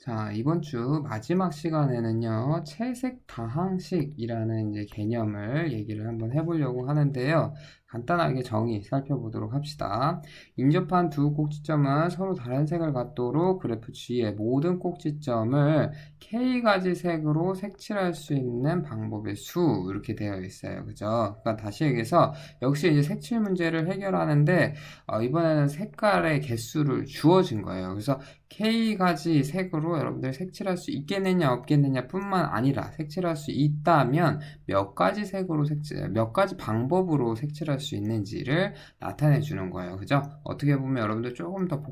자, 이번 주 마지막 시간에는요, 채색 다항식이라는 이제 개념을 얘기를 한번 해보려고 하는데요. 간단하게 정의 살펴보도록 합시다. 인접한 두 꼭지점은 서로 다른 색을 갖도록 그래프 G의 모든 꼭지점을 K가지 색으로 색칠할 수 있는 방법의 수, 이렇게 되어 있어요. 그죠? 그러니까 다시 얘기해서, 역시 이제 색칠 문제를 해결하는데, 이번에는 색깔의 개수를 주어진 거예요. 그래서 K가지 색으로 여러분들 색칠할 수 있겠느냐 없겠느냐 뿐만 아니라 색칠할 수 있다면 몇 가지 색으로 몇 가지 방법으로 색칠할 수 있는지를 나타내 주는 거예요. 그죠? 어떻게 보면 여러분들 조금 더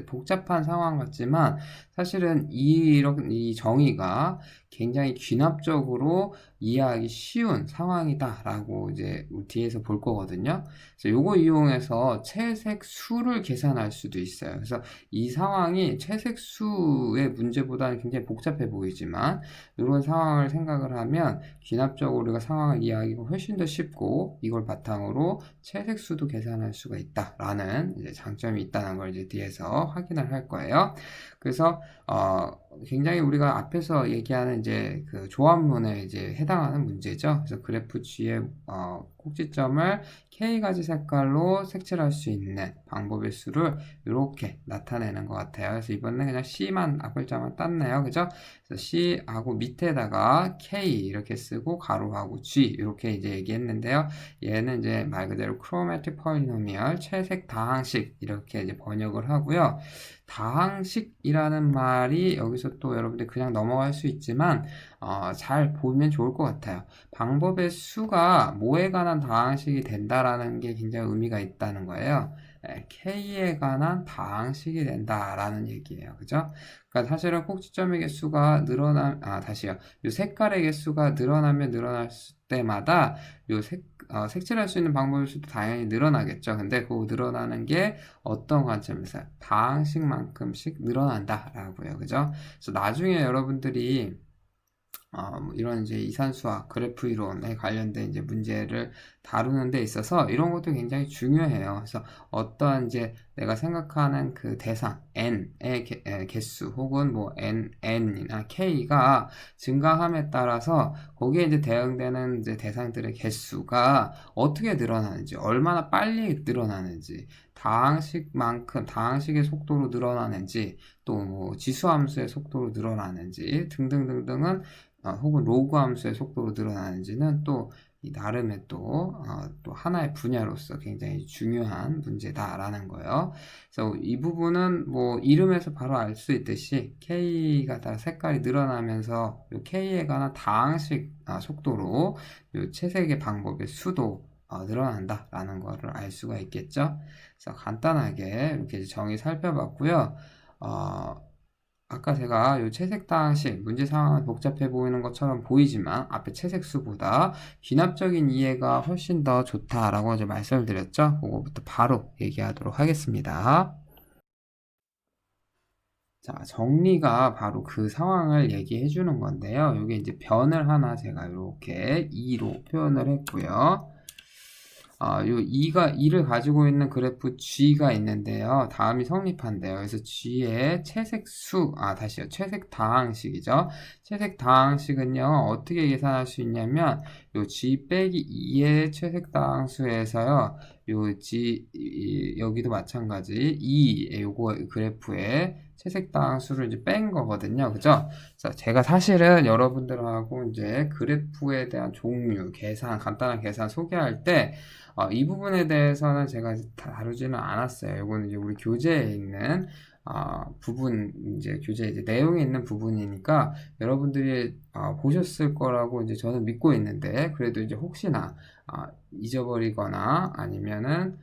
복잡한 상황 같지만 사실은 이 정의가 굉장히 귀납적으로 이해하기 쉬운 상황이다라고 이제 뒤에서 볼 거거든요. 그래서 요거 이용해서 채색 수를 계산할 수도 있어요. 그래서 이 상황이 채색수의 문제보다는 굉장히 복잡해 보이지만 이런 상황을 생각을 하면 귀납적으로 우리가 상황을 이해하기가 훨씬 더 쉽고 이걸 바탕으로 채색수도 계산할 수가 있다라는 이제 장점이 있다는 걸 이제 뒤에서 확인을 할 거예요. 그래서 굉장히 우리가 앞에서 얘기하는 이제 그 조합론에 이제 해당하는 문제죠. 그래서 그래프 G의 꼭지점을 K가지 색깔로 색칠할 수 있는 방법의 수를 이렇게 나타내는 것 같아요. 그래서 이번에 그냥 C만 앞글자만 땄네요. 그죠? 그래서 C하고 밑에다가 K 이렇게 쓰고 가로하고 G 이렇게 이제 얘기했는데요. 얘는 이제 말 그대로 크로매틱 폴리노미얼 채색 다항식 이렇게 이제 번역을 하고요. 다항식이라는 말이 여기서 또 여러분들 그냥 넘어갈 수 있지만 잘 보면 좋을 것 같아요. 방법의 수가 뭐에 관한 다항식이 된다라는 게 굉장히 의미가 있다는 거예요. K에 관한 다항식이 된다라는 얘기예요. 그죠? 그러니까 사실은 꼭지점의 개수가 다시요. 이 색깔의 개수가 늘어나면 늘어날 때마다 색칠할 수 있는 방법의 수도 당연히 늘어나겠죠. 근데 그 늘어나는 게 어떤 관점에서 다항식만큼씩 늘어난다라고요. 그죠? 그래서 나중에 여러분들이 뭐 이런 이제 이산수학, 그래프 이론에 관련된 이제 문제를 다루는 데 있어서 이런 것도 굉장히 중요해요. 그래서 어떤 이제 내가 생각하는 그 대상, n의 개수, 혹은 뭐 n이나 k가 증가함에 따라서 거기에 이제 대응되는 이제 대상들의 개수가 어떻게 늘어나는지, 얼마나 빨리 늘어나는지, 다항식의 속도로 늘어나는지, 또 뭐 지수함수의 속도로 늘어나는지 등등등등은 혹은 로그 함수의 속도로 늘어나는지는 또 이 나름의 또 하나의 분야로서 굉장히 중요한 문제다라는 거예요. 그래서 이 부분은 뭐 이름에서 바로 알 수 있듯이 K가 다 색깔이 늘어나면서 이 K에 관한 다항식 속도로 이 채색의 방법의 수도 늘어난다라는 거를 알 수가 있겠죠. 그래서 간단하게 이렇게 정의 살펴봤고요. 아까 제가 이 채색다항식 문제 상황은 복잡해 보이는 것처럼 보이지만 앞에 채색수보다 귀납적인 이해가 훨씬 더 좋다라고 이제 말씀을 드렸죠. 그거부터 바로 얘기하도록 하겠습니다. 자, 정리가 바로 그 상황을 얘기해 주는 건데요. 이게 이제 변을 하나 제가 이렇게 2로 표현을 했고요. 요 2를 가지고 있는 그래프 G가 있는데요. 다음이 성립한대요. 그래서 G의 채색수, 다시요. 채색 다항식이죠. 채색 다항식은요, 어떻게 계산할 수 있냐면, 요 G 빼기 2의 채색 다항수에서요, 요 G, 여기도 마찬가지, 요거 그래프의 채색 다항수를 이제 뺀 거거든요. 그죠? 그래서 제가 사실은 여러분들하고 이제 그래프에 대한 종류, 간단한 계산 소개할 때, 이 부분에 대해서는 제가 다루지는 않았어요. 이거는 이제 우리 교재에 있는 교재 이제 내용에 있는 부분이니까 여러분들이 보셨을 거라고 이제 저는 믿고 있는데, 그래도 이제 혹시나 잊어버리거나 아니면은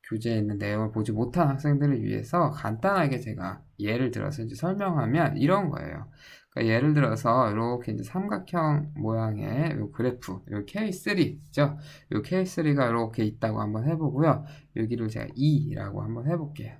교재에 있는 내용을 보지 못한 학생들을 위해서 간단하게 제가 예를 들어서 이제 설명하면 이런 거예요. 그러니까 예를 들어서 이렇게 이제 삼각형 모양의 요 그래프, 요 K3죠. 요 K3가 이렇게 있다고 한번 해보고요. 여기를 제가 E라고 한번 해볼게요.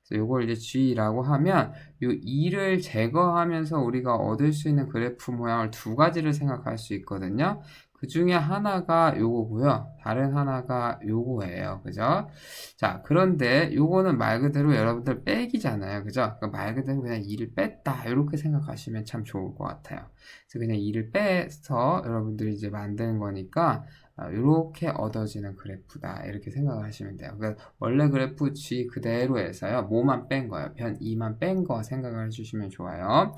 그래서 요걸 이제 G라고 하면 요 E를 제거하면서 우리가 얻을 수 있는 그래프 모양을 두 가지를 생각할 수 있거든요. 그 중에 하나가 요거고요. 다른 하나가 요거예요. 그죠? 자, 그런데 요거는 말 그대로 여러분들 빼기잖아요. 그죠? 그러니까 말 그대로 그냥 2를 뺐다. 이렇게 생각하시면 참 좋을 것 같아요. 그래서 그냥 2를 빼서 여러분들이 이제 만드는 거니까 이렇게 얻어지는 그래프다. 이렇게 생각하시면 돼요. 그러니까 원래 그래프 G 그대로 해서요. 뭐만 뺀 거예요. 변 2만 뺀 거 생각을 해주시면 좋아요.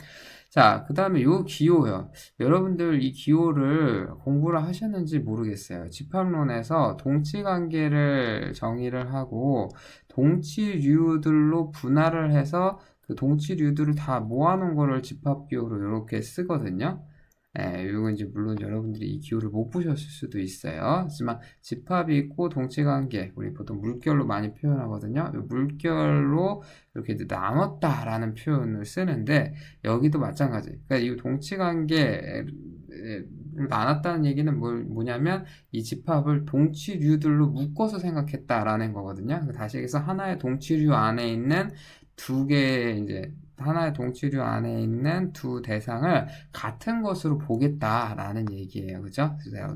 자, 그 다음에 요 기호요. 여러분들 이 기호를 공부를 하셨는지 모르겠어요. 집합론에서 동치관계를 정의를 하고 동치류들로 분할을 해서 그 동치류들을 다 모아놓은 거를 집합기호로 이렇게 쓰거든요. 예, 이건 이제 물론 여러분들이 이 기호를 못 보셨을 수도 있어요. 하지만 집합이 있고 동치관계, 우리 보통 물결로 많이 표현하거든요. 이 물결로 이렇게 나눴다라는 표현을 쓰는데 여기도 마찬가지. 그러니까 이 동치관계를 나눴다는 얘기는 뭐냐면 이 집합을 동치류들로 묶어서 생각했다라는 거거든요. 다시 얘기해서 하나의 동치류 안에 있는 두 개의 이제 하나의 동치류 안에 있는 두 대상을 같은 것으로 보겠다라는 얘기예요. 그죠? 그래서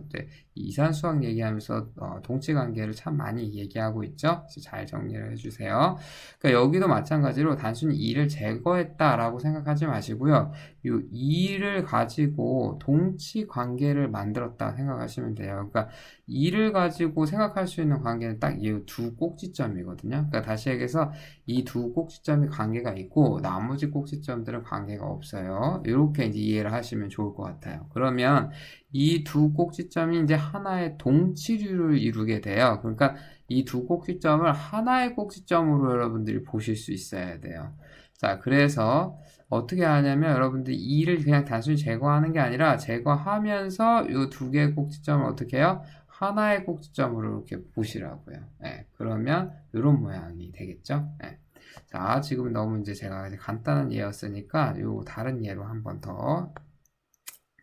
이산수학 얘기하면서 동치관계를 참 많이 얘기하고 있죠. 그래서 잘 정리를 해주세요. 그러니까 여기도 마찬가지로 단순히 2를 제거했다라고 생각하지 마시고요. 이 2를 가지고 동치관계를 만들었다 생각하시면 돼요. 그러니까 2를 가지고 생각할 수 있는 관계는 딱 이 두 꼭지점이거든요. 그러니까 다시 얘기해서 이 두 꼭지점이 관계가 있고 나머지 꼭지점들은 관계가 없어요. 이렇게 이제 이해를 하시면 좋을 것 같아요. 그러면 이 두 꼭지점이 이제 하나의 동치류를 이루게 돼요. 그러니까 이 두 꼭지점을 하나의 꼭지점으로 여러분들이 보실 수 있어야 돼요. 자, 그래서 어떻게 하냐면 여러분들이 2를 그냥 단순히 제거하는 게 아니라 제거하면서 이 두 개의 꼭지점을 어떻게 해요? 하나의 꼭지점으로 이렇게 보시라고요. 네, 그러면 이런 모양이 되겠죠. 네. 자, 지금 너무 이제 제가 간단한 예였으니까 요 다른 예로 한번 더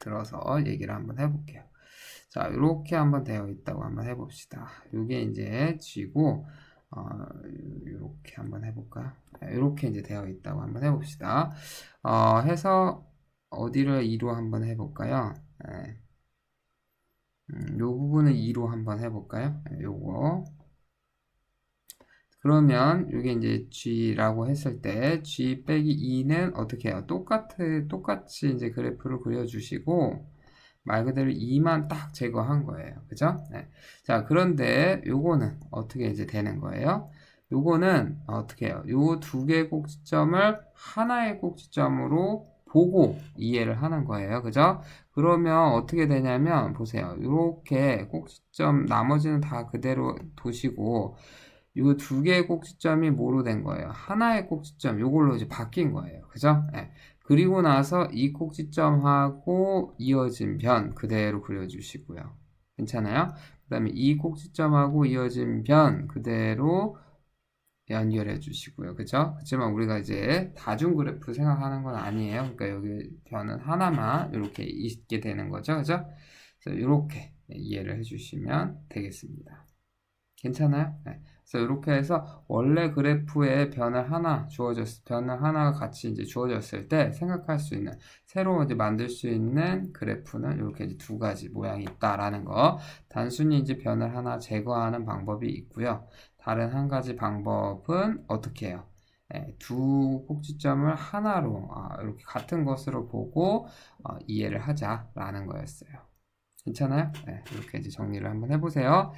들어서 얘기를 한번 해볼게요. 자, 이렇게 한번 되어 있다고 한번 해봅시다. 이게 이제 G고 이렇게 한번 해볼까? 이렇게 이제 되어 있다고 한번 해봅시다. 해서 어디를 2로 한번 해볼까요? 네. 요 부분을 2로 한번 해볼까요? 요거. 그러면 이게 이제 G라고 했을 때 G 빼기 2는 어떻게 해요? 똑같이 이제 그래프를 그려주시고 말 그대로 2만 딱 제거한 거예요. 그죠? 네. 자, 그런데 요거는 어떻게 이제 되는 거예요? 요거는 어떻게 해요? 요 두 개의 꼭지점을 하나의 꼭지점으로 보고 이해를 하는 거예요. 그죠? 그러면 어떻게 되냐면 보세요. 이렇게 꼭지점 나머지는 다 그대로 두시고 요 두 개의 꼭지점이 뭐로 된 거예요? 하나의 꼭지점 요걸로 이제 바뀐 거예요. 그죠? 네. 그리고 나서 이 꼭지점하고 이어진 변 그대로 그려주시고요. 괜찮아요? 그 다음에 이 꼭지점하고 이어진 변 그대로 연결해 주시고요. 그죠? 그렇지만 우리가 이제 다중 그래프 생각하는 건 아니에요. 그러니까 여기 변은 하나만 이렇게 있게 되는 거죠. 그죠? 그래서 이렇게 이해를 해 주시면 되겠습니다. 괜찮아요? 네. 그래서 이렇게 해서 원래 그래프에 변을 하나가 같이 이제 주어졌을 때 생각할 수 있는 새로 이제 만들 수 있는 그래프는 이렇게 이제 두 가지 모양이 있다라는 거. 단순히 이제 변을 하나 제거하는 방법이 있고요. 다른 한 가지 방법은 어떻게 해요? 네, 두 꼭지점을 하나로 이렇게 같은 것으로 보고 이해를 하자라는 거였어요. 괜찮아요? 네, 이렇게 이제 정리를 한번 해보세요.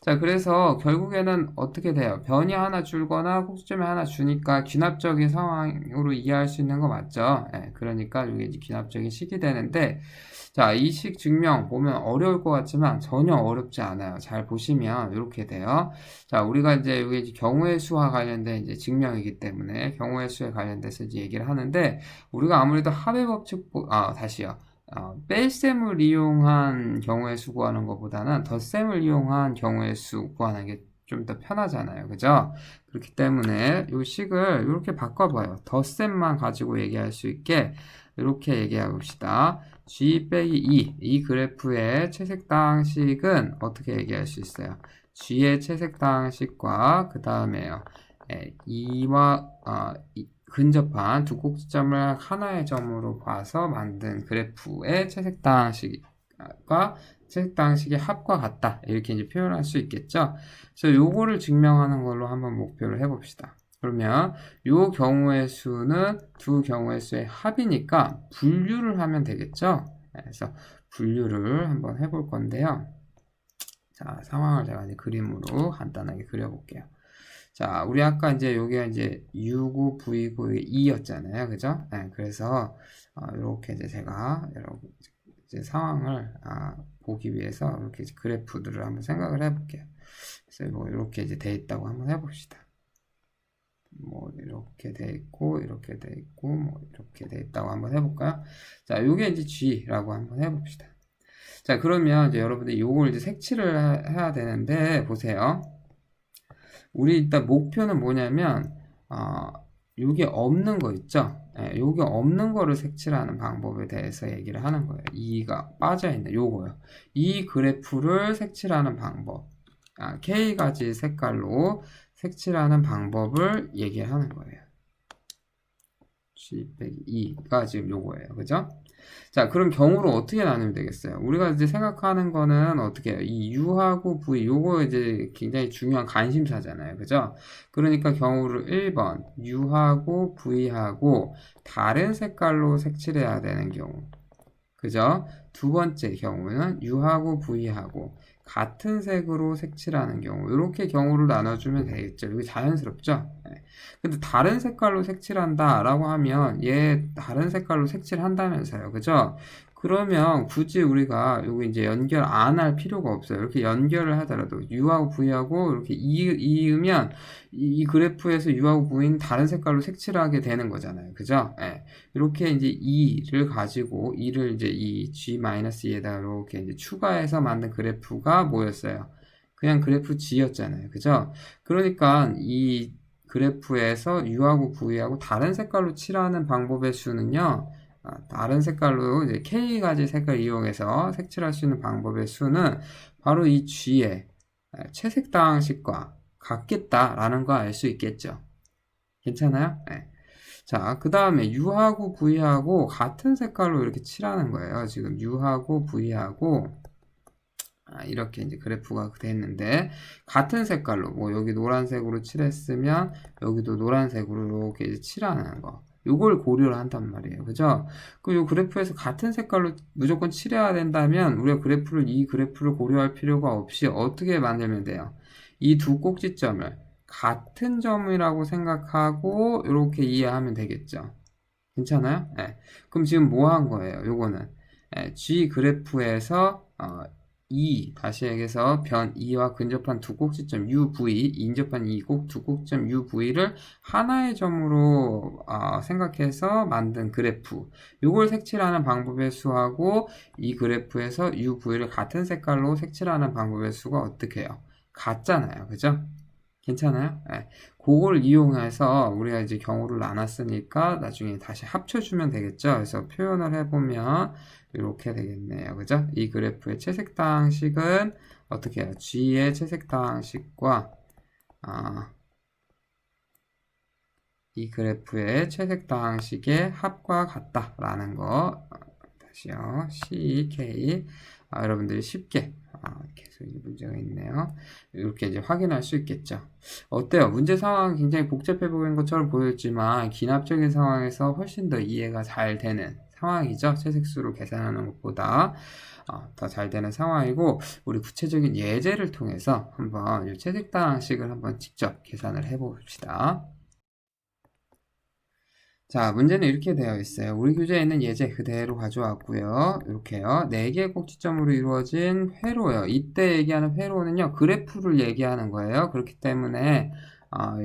자, 그래서 결국에는 어떻게 돼요? 변이 하나 줄거나 꼭지점이 하나 주니까 귀납적인 상황으로 이해할 수 있는 거 맞죠? 네, 그러니까 이게 이제 귀납적인 식이 되는데, 자, 이 식 증명 보면 어려울 것 같지만 전혀 어렵지 않아요. 잘 보시면 이렇게 돼요. 자, 우리가 이제 이게 이제 경우의 수와 관련된 이제 증명이기 때문에 경우의 수에 관련돼서 이제 얘기를 하는데, 우리가 아무래도 합의 법칙, 다시요. 뺄셈을 이용한 경우의 수 구하는 것보다는 덧셈을 이용한 경우의 수 구하는 게 좀 더 편하잖아요. 그죠? 그렇기 때문에 이 식을 이렇게 바꿔봐요. 덧셈만 가지고 얘기할 수 있게 이렇게 얘기해 봅시다. G 빼기 2, 이 그래프의 채색당식은 어떻게 얘기할 수 있어요? G의 채색당식과 그 다음에요. 2와 근접한 두 꼭지점을 하나의 점으로 봐서 만든 그래프의 채색당식과 채색다항식의 합과 같다. 이렇게 이제 표현할 수 있겠죠. 그래서 요거를 증명하는 걸로 한번 목표를 해봅시다. 그러면 요 경우의 수는 두 경우의 수의 합이니까 분류를 하면 되겠죠. 그래서 분류를 한번 해볼 건데요. 자, 상황을 제가 이제 그림으로 간단하게 그려볼게요. 자, 우리 아까 이제 여기가 이제 U9, V9, 2였잖아요. 그죠? 네, 그래서, 이렇게 이제 제가 여러분, 이제 상황을, 보기 위해서 이렇게 그래프들을 한번 생각을 해볼게요. 그래서 뭐, 이렇게 이제 돼 있다고 한번 해봅시다. 뭐, 이렇게 돼 있고, 이렇게 돼 있고, 뭐, 이렇게 돼 있다고 한번 해볼까요? 자, 요게 이제 G라고 한번 해봅시다. 자, 그러면 이제 여러분들이 요걸 이제 색칠을 해야 되는데, 보세요. 우리 일단 목표는 뭐냐면, 요게 없는 거 있죠? 예, 요게 없는 거를 색칠하는 방법에 대해서 얘기를 하는 거예요. 2가 빠져있는 요거요. 이 그래프를 색칠하는 방법. K가지 색깔로 색칠하는 방법을 얘기하는 거예요. G-2가 지금 요거예요. 그죠? 자, 그럼 경우를 어떻게 나누면 되겠어요? 우리가 이제 생각하는 거는 어떻게 해요? 이 U하고 V, 요거 이제 굉장히 중요한 관심사잖아요. 그죠? 그러니까 경우를 1번, U하고 V하고 다른 색깔로 색칠해야 되는 경우. 그죠? 두 번째 경우는 U하고 V하고 같은 색으로 색칠하는 경우, 이렇게 경우를 나눠주면 되겠죠. 이게 자연스럽죠? 네. 근데 다른 색깔로 색칠한다 라고 하면 얘 다른 색깔로 색칠한다면서요. 그죠? 그러면 굳이 우리가 여기 이제 연결 안 할 필요가 없어요. 이렇게 연결을 하더라도 U하고 V하고 이렇게 이으면 이 그래프에서 U하고 V는 다른 색깔로 색칠하게 되는 거잖아요. 그죠? 네. 이렇게 이제 2를 가지고 2를 이제 이 G-2에다가 이렇게 이제 추가해서 만든 그래프가 뭐였어요? 그냥 그래프 G였잖아요. 그죠? 그러니까 이 그래프에서 U하고 V하고 다른 색깔로 칠하는 방법의 수는요. 다른 색깔로 이제 K가지 색깔 이용해서 색칠할 수 있는 방법의 수는 바로 이 G의 채색다항식과 같겠다라는 거 알 수 있겠죠. 괜찮아요? 네. 자, 그 다음에 U하고 V하고 같은 색깔로 이렇게 칠하는 거예요. 지금 U하고 V하고 이렇게 이제 그래프가 됐는데 같은 색깔로 뭐 여기 노란색으로 칠했으면 여기도 노란색으로 이렇게 이제 칠하는 거. 요걸 고려를 한단 말이에요. 그죠? 요 그래프에서 같은 색깔로 무조건 칠해야 된다면 우리가 이 그래프를 고려할 필요가 없이 어떻게 만들면 돼요? 이 두 꼭지점을 같은 점이라고 생각하고 이렇게 이해하면 되겠죠. 괜찮아요? 네. 그럼 지금 뭐 한 거예요? 요거는 G 그래프에서 다시 얘기해서 변 2와 근접한 두 꼭지점 UV, 인접한 두 꼭지점 UV를 하나의 점으로 생각해서 만든 그래프. 요걸 색칠하는 방법의 수하고 이 그래프에서 UV를 같은 색깔로 색칠하는 방법의 수가 어떻게 해요? 같잖아요. 그죠? 괜찮아요? 네. 그걸 이용해서 우리가 이제 경우를 나눴으니까 나중에 다시 합쳐주면 되겠죠? 그래서 표현을 해보면 이렇게 되겠네요. 그죠? 이 그래프의 채색다항식은 어떻게 해요? G의 채색다항식과 이 그래프의 채색다항식의 합과 같다라는 거 다시요. CK 여러분들이 쉽게 계속 문제가 있네요. 이렇게 이제 확인할 수 있겠죠. 어때요? 문제 상황 굉장히 복잡해 보이는 것처럼 보였지만 기납적인 상황에서 훨씬 더 이해가 잘 되는 상황이죠. 채색수로 계산하는 것보다 더 잘 되는 상황이고 우리 구체적인 예제를 통해서 한번 이 채색다항식을 한번 직접 계산을 해봅시다. 자, 문제는 이렇게 되어 있어요. 우리 교재에 있는 예제 그대로 가져왔고요. 이렇게요. 4개의 꼭지점으로 이루어진 회로요. 이때 얘기하는 회로는요. 그래프를 얘기하는 거예요. 그렇기 때문에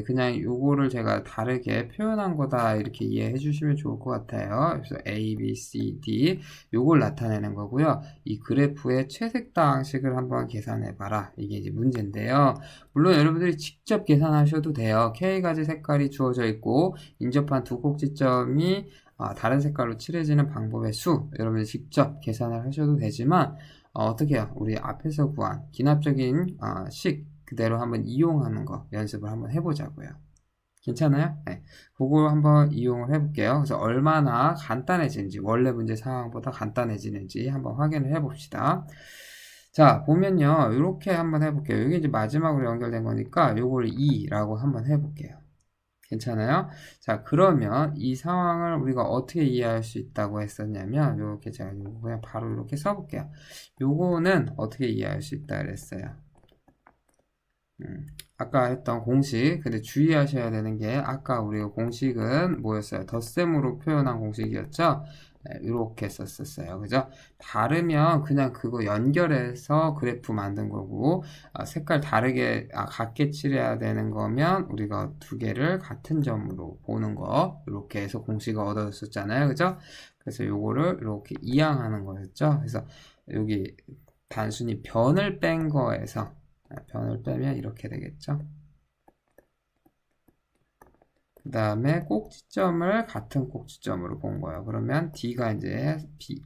그냥 요거를 제가 다르게 표현한 거다 이렇게 이해해 주시면 좋을 것 같아요. 그래서 A, B, C, D 요걸 나타내는 거고요. 이 그래프의 채색다항식을 한번 계산해 봐라. 이게 이제 문제인데요. 물론 여러분들이 직접 계산하셔도 돼요. K가지 색깔이 주어져 있고 인접한 두 꼭지점이 다른 색깔로 칠해지는 방법의 수 여러분들 직접 계산을 하셔도 되지만 어떻게 해요? 우리 앞에서 구한 기납적인 식 그대로 한번 이용하는 거 연습을 한번 해보자고요. 괜찮아요? 네. 그거 한번 이용을 해볼게요. 그래서 얼마나 간단해지는지 원래 문제 상황보다 간단해지는지 한번 확인을 해봅시다. 자, 보면요. 이렇게 한번 해볼게요. 이게 이제 마지막으로 연결된 거니까 요걸 2라고 한번 해볼게요. 괜찮아요? 자, 그러면 이 상황을 우리가 어떻게 이해할 수 있다고 했었냐면, 요렇게 제가 요거 그냥 바로 이렇게 써볼게요. 요거는 어떻게 이해할 수 있다 그랬어요. 아까 했던 공식, 근데 주의하셔야 되는 게, 아까 우리가 공식은 뭐였어요? 덧셈으로 표현한 공식이었죠? 네, 이렇게 썼었어요. 그죠? 다르면 그냥 그거 연결해서 그래프 만든 거고, 색깔 다르게, 같게 칠해야 되는 거면 우리가 두 개를 같은 점으로 보는 거, 이렇게 해서 공식을 얻어졌었잖아요. 그죠? 그래서 요거를 이렇게 이항하는 거였죠? 그래서 여기 단순히 변을 뺀 거에서, 변을 빼면 이렇게 되겠죠. 그 다음에 꼭지점을 같은 꼭지점으로 본 거예요. 그러면 D가 이제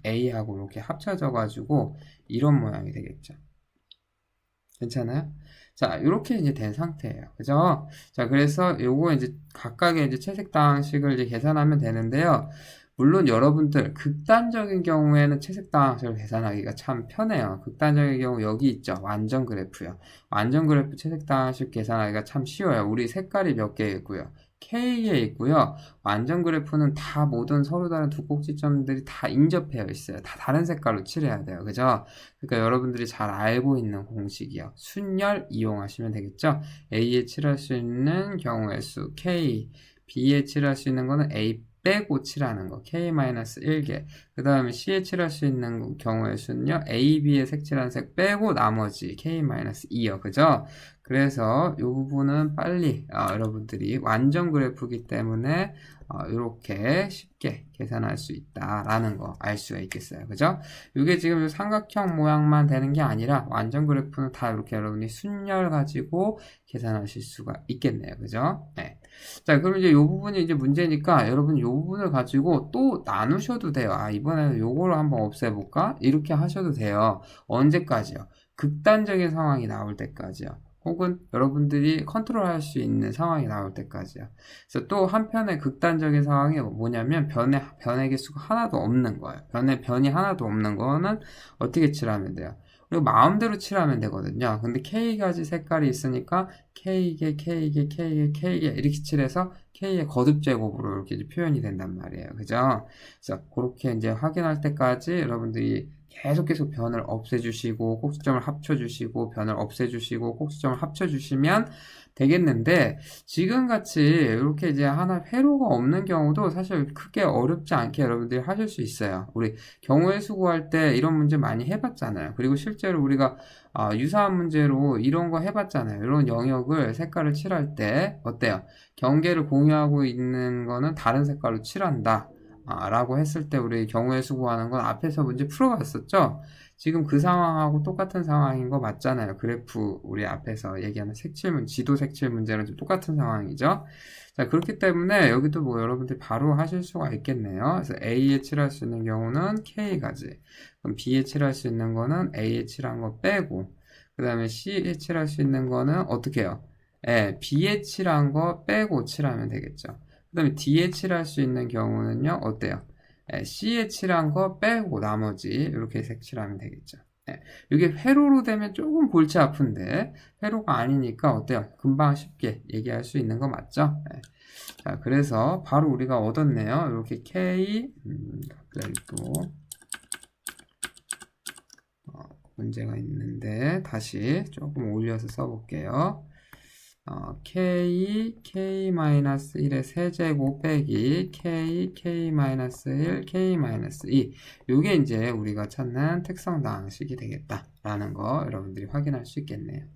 A하고 이렇게 합쳐져 가지고 이런 모양이 되겠죠. 괜찮아요? 자, 이렇게 이제 된 상태예요. 그죠? 자, 그래서 요거 이제 각각의 이제 채색당식을 이제 계산하면 되는데요. 물론 여러분들 극단적인 경우에는 채색당식을 계산하기가 참 편해요. 극단적인 경우 여기 있죠. 완전 그래프요. 완전 그래프 채색당식 계산하기가 참 쉬워요. 우리 색깔이 몇 개 있고요. K에 있고요. 완전 그래프는 다 모든 서로 다른 두 꼭지점들이 다 인접해어 있어요. 다 다른 색깔로 칠해야 돼요. 그죠? 그러니까 여러분들이 잘 알고 있는 공식이요. 순열 이용하시면 되겠죠? A에 칠할 수 있는 경우의 수 K, B에 칠할 수 있는 거는 A 빼고 칠하는 거 K-1개. 그 다음에 C에 칠할 수 있는 경우의 수는요. A, B에 색칠한 색 빼고 나머지 K-2요. 그죠? 그래서 이 부분은 빨리 여러분들이 완전 그래프이기 때문에 이렇게 쉽게 계산할 수 있다라는 거 알 수가 있겠어요. 그죠? 이게 지금 삼각형 모양만 되는 게 아니라 완전 그래프는 다 이렇게 여러분이 순열 가지고 계산하실 수가 있겠네요. 그죠? 네. 자, 그럼 이제 이 부분이 이제 문제니까 여러분 이 부분을 가지고 또 나누셔도 돼요. 이번에는 요거를 한번 없애볼까? 이렇게 하셔도 돼요. 언제까지요? 극단적인 상황이 나올 때까지요. 혹은 여러분들이 컨트롤할 수 있는 상황이 나올 때까지요. 그래서 또 한편의 극단적인 상황이 뭐냐면 변의 개수가 하나도 없는 거예요. 변이 하나도 없는 거는 어떻게 칠하면 돼요? 그리고 마음대로 칠하면 되거든요. 근데 K가지 색깔이 있으니까 K개 이렇게 칠해서 K의 거듭 제곱으로 이렇게 이제 표현이 된단 말이에요. 그죠? 그래서 그렇게 이제 확인할 때까지 여러분들이 계속 변을 없애주시고 꼭지점을 합쳐주시고 변을 없애주시고 꼭지점을 합쳐주시면 되겠는데 지금같이 이렇게 이제 하나 회로가 없는 경우도 사실 크게 어렵지 않게 여러분들이 하실 수 있어요. 우리 경우의 수 구할 때 이런 문제 많이 해봤잖아요. 그리고 실제로 우리가 유사한 문제로 이런 거 해봤잖아요. 이런 영역을 색깔을 칠할 때 어때요? 경계를 공유하고 있는 거는 다른 색깔로 칠한다. 라고 했을 때 우리 경우의 수 구하는 건 앞에서 문제 풀어봤었죠? 지금 그 상황하고 똑같은 상황인 거 맞잖아요. 그래프 우리 앞에서 얘기하는 지도 색칠 문제는 좀 똑같은 상황이죠. 자, 그렇기 때문에 여기도 뭐 여러분들 바로 하실 수가 있겠네요. 그래서 A에 칠할 수 있는 경우는 K가지. 그럼 B에 칠할 수 있는 거는 A에 칠한 거 빼고, 그 다음에 C에 칠할 수 있는 거는 어떻게 해요? B에 칠한 거 빼고 칠하면 되겠죠. 그 다음에 D에 칠할 수 있는 경우는요, 어때요? C에 칠한 거 빼고 나머지 이렇게 색칠하면 되겠죠. 이게 회로로 되면 조금 골치 아픈데 회로가 아니니까 어때요? 금방 쉽게 얘기할 수 있는 거 맞죠? 자, 그래서 바로 우리가 얻었네요. 이렇게 K 갑자기 또 문제가 있는데 다시 조금 올려서 써볼게요. K-1의 세제곱 빼기 K-1, K-2 요게 이제 우리가 찾는 특성 다항식이 되겠다라는 거 여러분들이 확인할 수 있겠네요.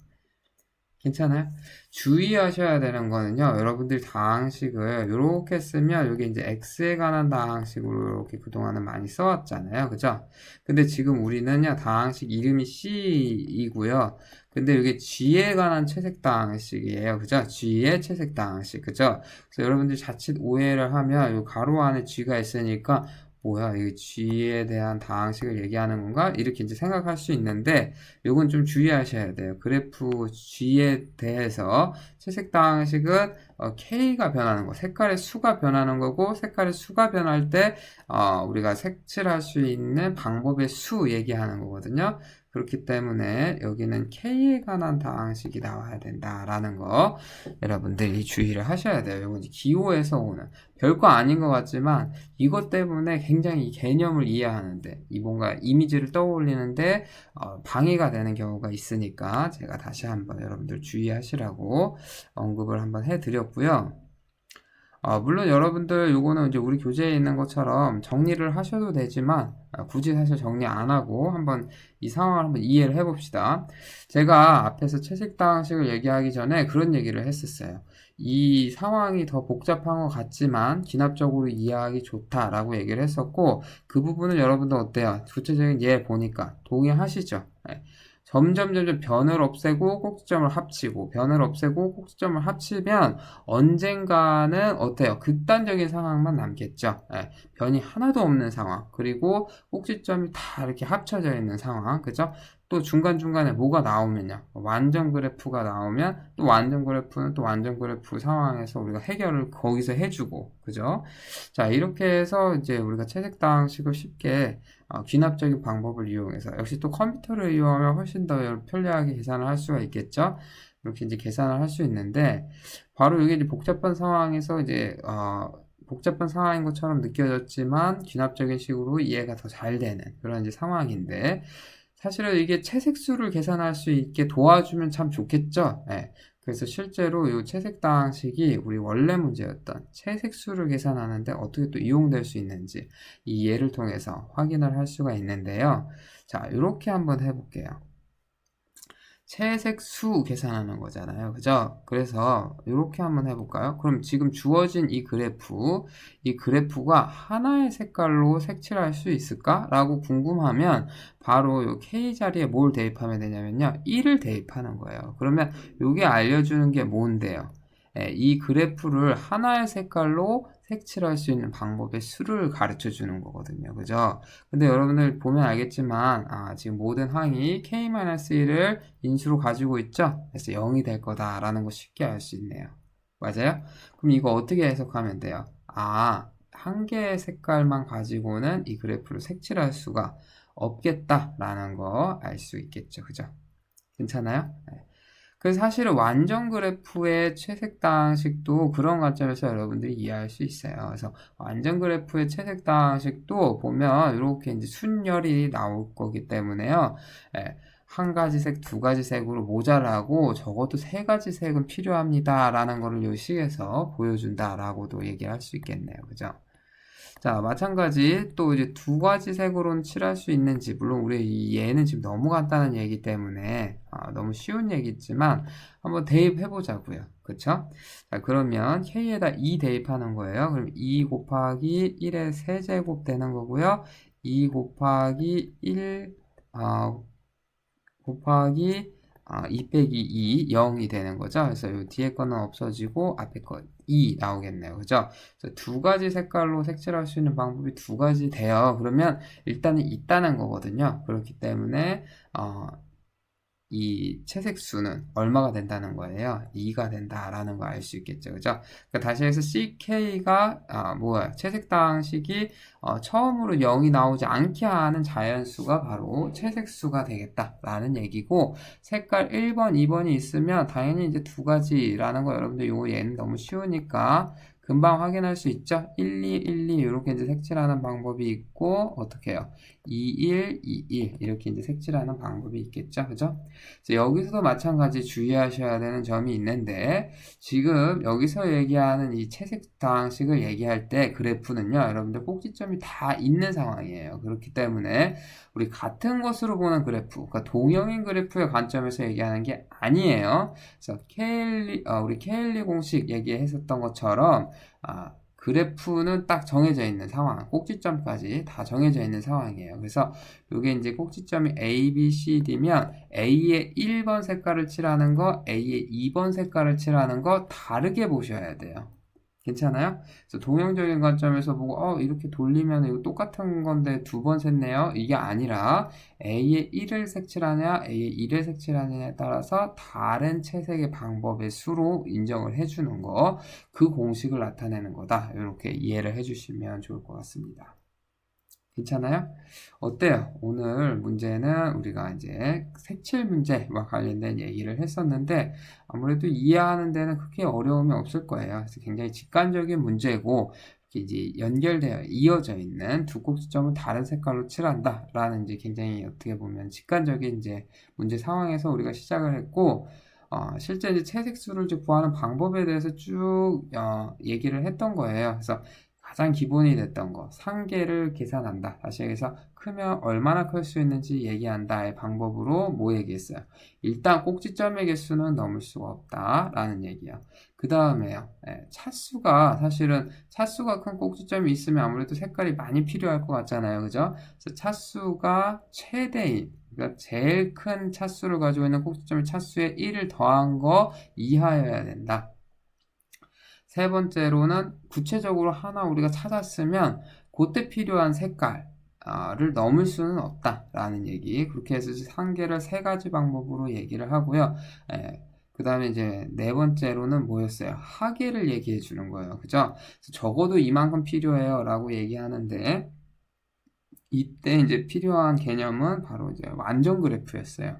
괜찮아요? 주의하셔야 되는 거는요, 여러분들이 다항식을 이렇게 쓰면 이게 이제 X에 관한 다항식으로 이렇게 그동안은 많이 써왔잖아요. 그죠? 근데 지금 우리는요, 다항식 이름이 C이고요. 근데 이게 G에 관한 채색 다항식이에요. 그죠? G의 채색 다항식. 그죠? 그래서 여러분들이 자칫 오해를 하면 이 가로 안에 G가 있으니까 뭐야, 이게 G에 대한 다항식을 얘기하는 건가? 이렇게 이제 생각할 수 있는데, 요건 좀 주의하셔야 돼요. 그래프 G에 대해서 채색 다항식은 K가 변하는 거, 색깔의 수가 변하는 거고, 색깔의 수가 변할 때 우리가 색칠할 수 있는 방법의 수 얘기하는 거거든요. 그렇기 때문에 여기는 K에 관한 다항식이 나와야 된다라는 거 여러분들이 주의를 하셔야 돼요. 이건 이제 기호에서 오는 별거 아닌 것 같지만 이것 때문에 굉장히 이 개념을 이해하는데 이 뭔가 이미지를 떠올리는데 방해가 되는 경우가 있으니까 제가 다시 한번 여러분들 주의하시라고 언급을 한번 해드렸고요. 물론 여러분들 요거는 이제 우리 교재에 있는 것처럼 정리를 하셔도 되지만 굳이 사실 정리 안 하고 한번 이 상황을 한번 이해를 해봅시다. 제가 앞에서 채식다항식을 얘기하기 전에 그런 얘기를 했었어요. 이 상황이 더 복잡한 것 같지만 기납적으로 이해하기 좋다라고 얘기를 했었고 그 부분은 여러분들 어때요? 구체적인 예 보니까 동의하시죠? 네. 점점 변을 없애고 꼭지점을 합치고 변을 없애고 꼭지점을 합치면 언젠가는 어때요? 극단적인 상황만 남겠죠. 예, 변이 하나도 없는 상황 그리고 꼭지점이 다 이렇게 합쳐져 있는 상황 그죠? 또 중간중간에 뭐가 나오면요 완전 그래프가 나오면 또 완전 그래프는 또 완전 그래프 상황에서 우리가 해결을 거기서 해주고 그죠? 자 이렇게 해서 이제 우리가 채색다항식을 쉽게 귀납적인 방법을 이용해서 역시 또 컴퓨터를 이용하면 훨씬 더 편리하게 계산을 할 수가 있겠죠. 이렇게 이제 계산을 할 수 있는데 바로 이게 이제 복잡한 상황에서 이제 복잡한 상황인 것처럼 느껴졌지만 귀납적인 식으로 이해가 더 잘 되는 그런 이제 상황인데 사실은 이게 채색수를 계산할 수 있게 도와주면 참 좋겠죠. 네. 그래서 실제로 이 채색다항식이 우리 원래 문제였던 채색수를 계산하는데 어떻게 또 이용될 수 있는지 이 예를 통해서 확인을 할 수가 있는데요. 자, 이렇게 한번 해볼게요. 채색수 계산하는 거잖아요. 그죠? 그래서 이렇게 한번 해볼까요? 그럼 지금 주어진 이 그래프가 하나의 색깔로 색칠할 수 있을까? 라고 궁금하면 바로 이 K 자리에 뭘 대입하면 되냐면요. 1을 대입하는 거예요. 그러면 이게 알려주는 게 뭔데요? 이 그래프를 하나의 색깔로 색칠할 수 있는 방법의 수를 가르쳐 주는 거거든요. 그죠? 근데 여러분들 보면 알겠지만 지금 모든 항이 K-1을 인수로 가지고 있죠? 그래서 0이 될 거다라는 거 쉽게 알 수 있네요. 맞아요? 그럼 이거 어떻게 해석하면 돼요? 한 개의 색깔만 가지고는 이 그래프를 색칠할 수가 없겠다라는 거 알 수 있겠죠. 그죠? 괜찮아요? 네. 그래서 사실은 완전 그래프의 채색다항식도 그런 관점에서 여러분들이 이해할 수 있어요. 그래서 완전 그래프의 채색다항식도 보면 이렇게 이제 순열이 나올 거기 때문에요. 한 가지 색, 두 가지 색으로 모자라고 적어도 세 가지 색은 필요합니다라는 거를 이 식에서 보여준다라고도 얘기할 수 있겠네요. 그죠? 자, 마찬가지 또 이제 두 가지 색으로는 칠할 수 있는지 물론 우리 이 얘는 지금 너무 간단한 얘기 때문에 너무 쉬운 얘기지만 한번 대입해 보자고요. 그쵸? 자, 그러면 K에다 2 대입하는 거예요. 그럼 2 곱하기 1의 세제곱 되는 거고요. 2 곱하기 1 곱하기 2 빼기 2, 0이 되는 거죠. 그래서 이 뒤에 거는 없어지고 앞에 거 2 나오겠네요. 그죠? 그래서 두 가지 색깔로 색칠할 수 있는 방법이 두 가지 돼요. 그러면 일단은 있다는 거거든요. 그렇기 때문에 이 채색수는 얼마가 된다는 거예요? 2가 된다라는 거 알 수 있겠죠. 그죠? 그러니까 다시 해서 CK가 채색다항식이 처음으로 0이 나오지 않게 하는 자연수가 바로 채색수가 되겠다라는 얘기고 색깔 1번, 2번이 있으면 당연히 이제 두 가지라는 거 여러분들 요거 얘는 너무 쉬우니까 금방 확인할 수 있죠? 1, 2, 1, 2 이렇게 이제 색칠하는 방법이 있고 어떻게 해요? 2, 1, 2, 1 이렇게 이제 색칠하는 방법이 있겠죠? 그죠? 여기서도 마찬가지 주의하셔야 되는 점이 있는데 지금 여기서 얘기하는 이 채색다항식을 얘기할 때 그래프는요 여러분들 꼭지점이 다 있는 상황이에요. 그렇기 때문에 우리 같은 것으로 보는 그래프 그러니까 동형인 그래프의 관점에서 얘기하는 게 아니에요. 그래서 우리 KLE 공식 얘기했었던 것처럼 그래프는 딱 정해져 있는 상황, 꼭지점까지 다 정해져 있는 상황이에요. 그래서 이게 이제 꼭지점이 A, B, C, D면 A의 1번 색깔을 칠하는 거, A의 2번 색깔을 칠하는 거 다르게 보셔야 돼요. 괜찮아요? 그래서 동형적인 관점에서 보고 이렇게 돌리면 이거 똑같은 건데 두 번 샜네요. 이게 아니라 A의 1을 색칠하냐 A의 2를 색칠하냐에 따라서 다른 채색의 방법의 수로 인정을 해주는 거 그 공식을 나타내는 거다. 이렇게 이해를 해주시면 좋을 것 같습니다. 괜찮아요? 어때요? 오늘 문제는 우리가 이제 색칠 문제와 관련된 얘기를 했었는데 아무래도 이해하는 데는 크게 어려움이 없을 거예요. 그래서 굉장히 직관적인 문제고 이제 연결되어 이어져 있는 두 꼭지점을 다른 색깔로 칠한다라는 이제 굉장히 어떻게 보면 직관적인 이제 문제 상황에서 우리가 시작을 했고 실제 이제 채색수를 이제 구하는 방법에 대해서 쭉 얘기를 했던 거예요. 그래서 가장 기본이 됐던 거, 상계를 계산한다. 다시 얘기해서 크면 얼마나 클 수 있는지 얘기한다의 방법으로 뭐 얘기했어요? 일단 꼭지점의 개수는 넘을 수가 없다라는 얘기야. 그 다음에요. 차수가 사실은 차수가 큰 꼭지점이 있으면 아무래도 색깔이 많이 필요할 것 같잖아요. 그죠? 그래서 차수가 최대인 그러니까 제일 큰 차수를 가지고 있는 꼭지점의 차수에 1을 더한 거 이하여야 된다. 세 번째로는 구체적으로 하나 우리가 찾았으면 그때 필요한 색깔을 넘을 수는 없다라는 얘기. 그렇게 해서 상계를 세 가지 방법으로 얘기를 하고요. 그 다음에 이제 네 번째로는 뭐였어요? 하계를 얘기해 주는 거예요. 그죠? 적어도 이만큼 필요해요 라고 얘기하는데 이때 이제 필요한 개념은 바로 이제 완전 그래프였어요.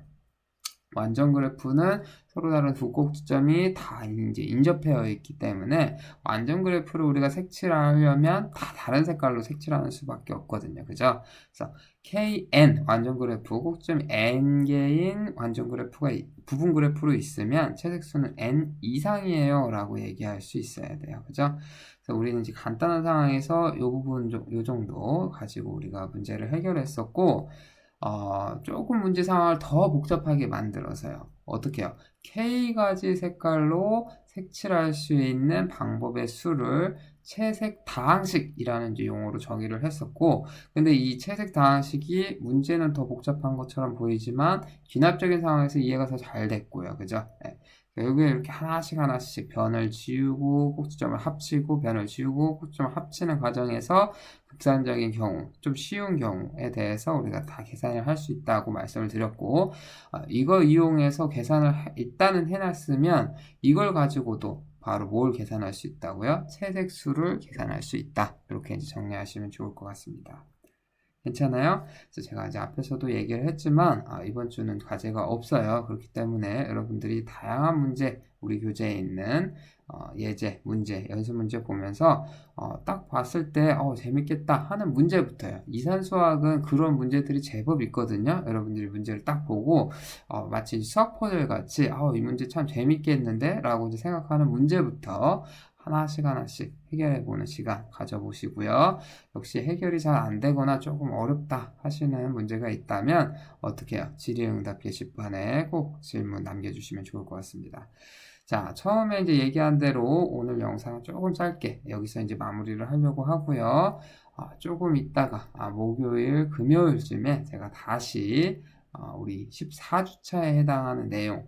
완전 그래프는 서로 다른 두 꼭지점이 다 이제 인접되어 있기 때문에 완전 그래프를 우리가 색칠하려면 다 다른 색깔로 색칠하는 수밖에 없거든요. 그죠? 그래서 KN 완전 그래프 꼭지점 N개인 완전 그래프가 부분 그래프로 있으면 채색수는 N 이상이에요 라고 얘기할 수 있어야 돼요. 그죠? 그래서 우리는 이제 간단한 상황에서 이 부분 요 정도 가지고 우리가 문제를 해결했었고 조금 문제 상황을 더 복잡하게 만들어서요. 어떻게 해요? K가지 색깔로 색칠할 수 있는 방법의 수를 채색 다항식이라는 이제 용어로 정의를 했었고, 근데 이 채색 다항식이 문제는 더 복잡한 것처럼 보이지만 귀납적인 상황에서 이해가 더 잘 됐고요. 그죠? 결국에 이렇게 하나씩 변을 지우고 꼭지점을 합치고 변을 지우고 꼭지점을 합치는 과정에서 극단적인 경우, 좀 쉬운 경우에 대해서 우리가 다 계산을 할 수 있다고 말씀을 드렸고 이거 이용해서 계산을 일단은 해놨으면 이걸 가지고도 바로 뭘 계산할 수 있다고요? 채색수를 계산할 수 있다. 이렇게 이제 정리하시면 좋을 것 같습니다. 괜찮아요? 그래서 제가 이제 앞에서도 얘기를 했지만 이번 주는 과제가 없어요. 그렇기 때문에 여러분들이 다양한 문제 우리 교재에 있는 예제, 문제, 연습 문제 보면서 딱 봤을 때 재밌겠다 하는 문제부터요. 이산수학은 그런 문제들이 제법 있거든요. 여러분들이 문제를 딱 보고 마치 수학 퍼즐 같이 이 문제 참 재밌겠는데? 라고 이제 생각하는 문제부터 하나씩 해결해보는 시간 가져보시고요. 역시 해결이 잘 안되거나 조금 어렵다 하시는 문제가 있다면 어떻게 해요? 질의응답 게시판에 꼭 질문 남겨주시면 좋을 것 같습니다. 자, 처음에 이제 얘기한 대로 오늘 영상은 조금 짧게 여기서 이제 마무리를 하려고 하고요. 조금 있다가 목요일, 금요일쯤에 제가 다시 우리 14주차에 해당하는 내용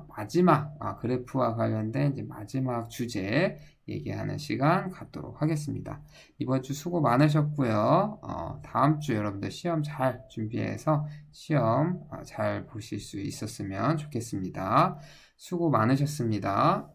마지막 그래프와 관련된 이제 마지막 주제 얘기하는 시간 갖도록 하겠습니다. 이번 주 수고 많으셨고요. 다음 주 여러분들 시험 잘 준비해서 시험 잘 보실 수 있었으면 좋겠습니다. 수고 많으셨습니다.